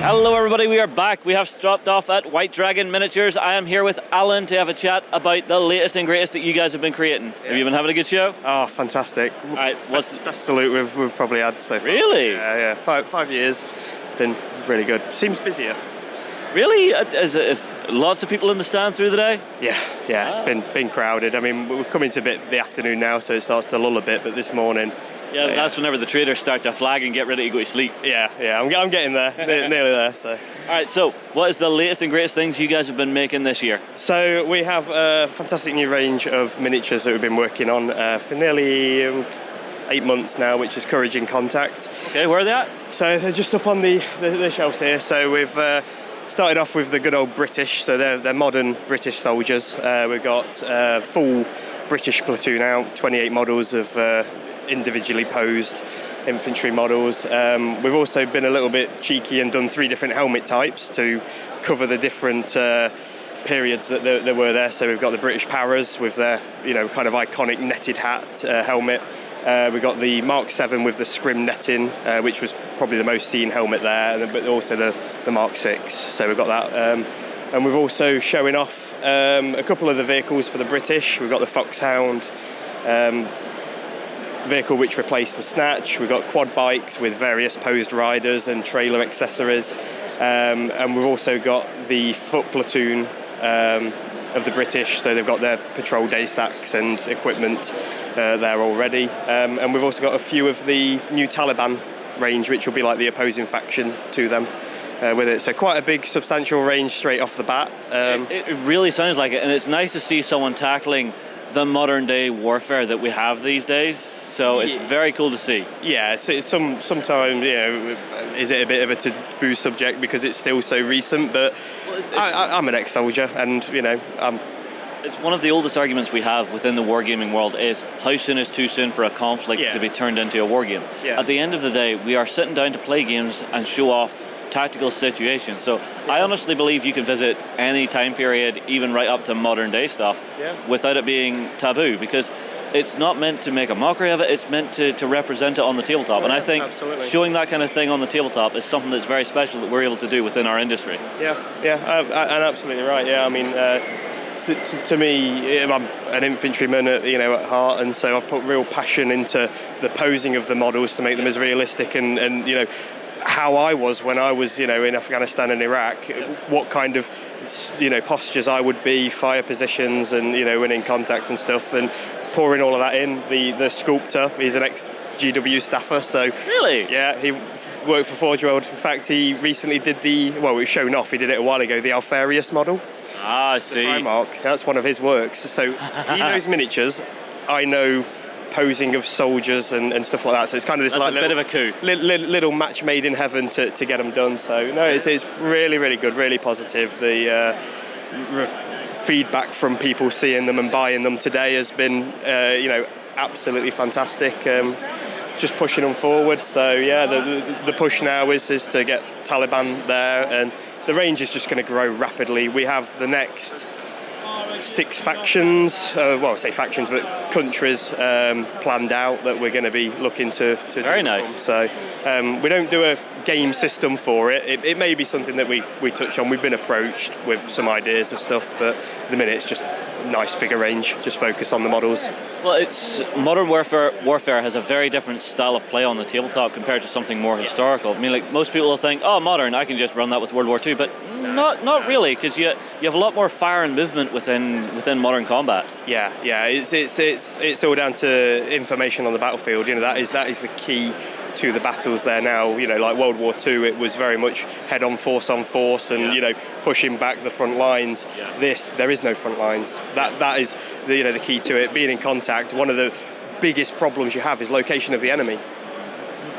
Hello everybody, we are back. We have stopped off at White Dragon Miniatures. I am here with Alan to have a chat about the latest and greatest that you guys have been creating. Yeah. Have you been having a good show? Oh, fantastic. All right, what's best salute we've probably had so far. Really? Yeah. 5 years, been really good. Seems busier. Really? Is lots of people in the stand through the day? Yeah, it's been crowded. I mean, we're coming to the afternoon now, so it starts to lull a bit, but this morning... Yeah, that's whenever the traders start to flag and get ready to go to sleep. Yeah, I'm getting there, nearly there. So. All right, so what is the latest and greatest things you guys have been making this year? So we have a fantastic new range of miniatures that we've been working on for nearly 8 months now, which is Courage in Contact. Okay, where are they at? So they're just up on the shelves here. So we've started off with the good old British, so they're modern British soldiers. We've got full British platoon out, 28 models of individually posed infantry models. We've also been a little bit cheeky and done 3 different helmet types to cover the different periods that there were there. So we've got the British Paras with their kind of iconic netted hat helmet. We've got the Mark 7 with the scrim netting, which was probably the most seen helmet there, but also the Mark 6. So we've got that. And we've also showing off a couple of the vehicles for the British. We've got the Foxhound vehicle which replaced the Snatch. We've got quad bikes with various posed riders and trailer accessories. And we've also got the foot platoon of the British, so they've got their patrol day sacks and equipment there already. And we've also got a few of the new Taliban range, which will be like the opposing faction to them with it. So quite a big, substantial range straight off the bat. It really sounds like it, and it's nice to see someone tackling the modern day warfare that we have these days. So it's very cool to see. Yeah, it's sometimes, is it a bit of a taboo subject because it's still so recent, but I'm an ex-soldier and, It's one of the oldest arguments we have within the wargaming world is how soon is too soon for a conflict to be turned into a war game. Yeah. At the end of the day, we are sitting down to play games and show off tactical situations. So I honestly believe you can visit any time period, even right up to modern day stuff, without it being taboo, because it's not meant to make a mockery of it, it's meant to represent it on the tabletop. And I think showing that kind of thing on the tabletop is something that's very special that we're able to do within our industry. And absolutely right. Yeah, I mean, to me, I'm an infantryman at heart, and so I've put real passion into the posing of the models to make them as realistic and how I was when I was in Afghanistan and Iraq, what kind of postures I would be, fire positions and when in contact and stuff, and pouring all of that in. The sculptor, he's an ex-GW staffer, so really, yeah, he worked for Forge World. In fact, he recently did it was shown off, he did it a while ago, the Alfarius model. I see. The Primarch, that's one of his works. So he knows miniatures, I know posing of soldiers and stuff like that, so it's kind of this a bit of a coup, little match made in heaven to get them done. So no, it's really, really good, really positive. The feedback from people seeing them and buying them today has been absolutely fantastic. Just pushing them forward. So yeah, the push now is to get Taliban there, and the range is just going to grow rapidly. We have the next 6 factions, I say factions, but countries planned out that we're going to be looking to very do. Nice. So we don't do a game system for it. It may be something that we touch on. We've been approached with some ideas of stuff, but at the minute it's just nice figure range, just focus on the models. Well, it's modern warfare has a very different style of play on the tabletop compared to something more historical. I mean, like most people will think, oh, modern, I can just run that with World War II, but not really, because you have a lot more fire and movement within modern combat. Yeah, it's all down to information on the battlefield. That is the key to the battles there now. Like World War II, it was very much head on force, and pushing back the front lines. Yeah. There is no front lines. That is the key to it. Being in contact, one of the biggest problems you have is location of the enemy.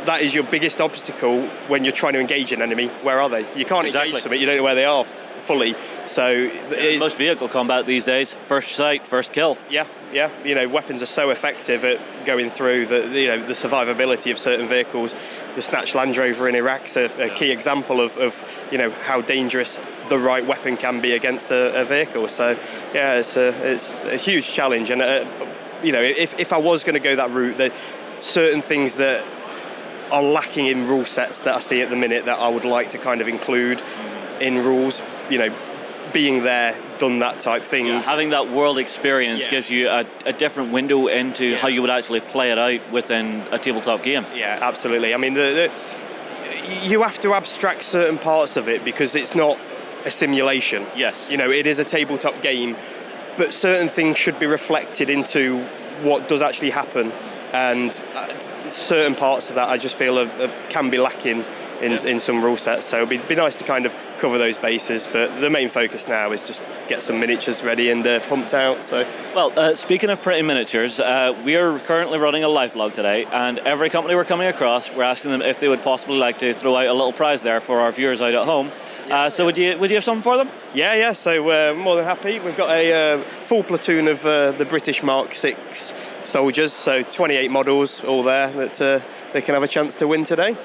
That is your biggest obstacle when you're trying to engage an enemy. Where are they? You can't engage them, you don't know where they are fully. So most vehicle combat these days, first sight, first kill. Yeah. Weapons are so effective at going through the survivability of certain vehicles. The Snatch Land Rover in Iraq's a key example of how dangerous the right weapon can be against a vehicle. So yeah, it's a huge challenge. And if I was going to go that route, there certain things that are lacking in rule sets that I see at the minute that I would like to kind of include in rules. Being there, done that type thing. Yeah, having that world experience gives you a different window into how you would actually play it out within a tabletop game. Yeah, absolutely. I mean, you have to abstract certain parts of it because it's not a simulation. Yes. It is a tabletop game, but certain things should be reflected into what does actually happen, and certain parts of that I just feel can be lacking in some rule sets, so it'd be nice to kind of cover those bases, but the main focus now is just get some miniatures ready and pumped out. So, well, speaking of pretty miniatures, we are currently running a live blog today, and every company we're coming across, we're asking them if they would possibly like to throw out a little prize there for our viewers out at home. So would you have something for them? Yeah, so we're more than happy. We've got a full platoon of the British Mark 6 soldiers, so 28 models all there that they can have a chance to win today.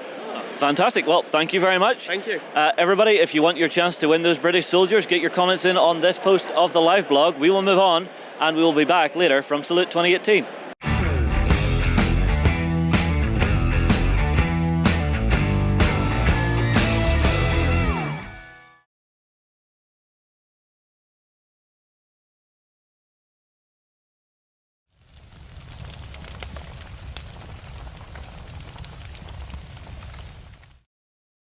Fantastic. Well, thank you very much. Thank you. Everybody, if you want your chance to win those British soldiers, get your comments in on this post of the live blog. We will move on, and we will be back later from Salute 2018.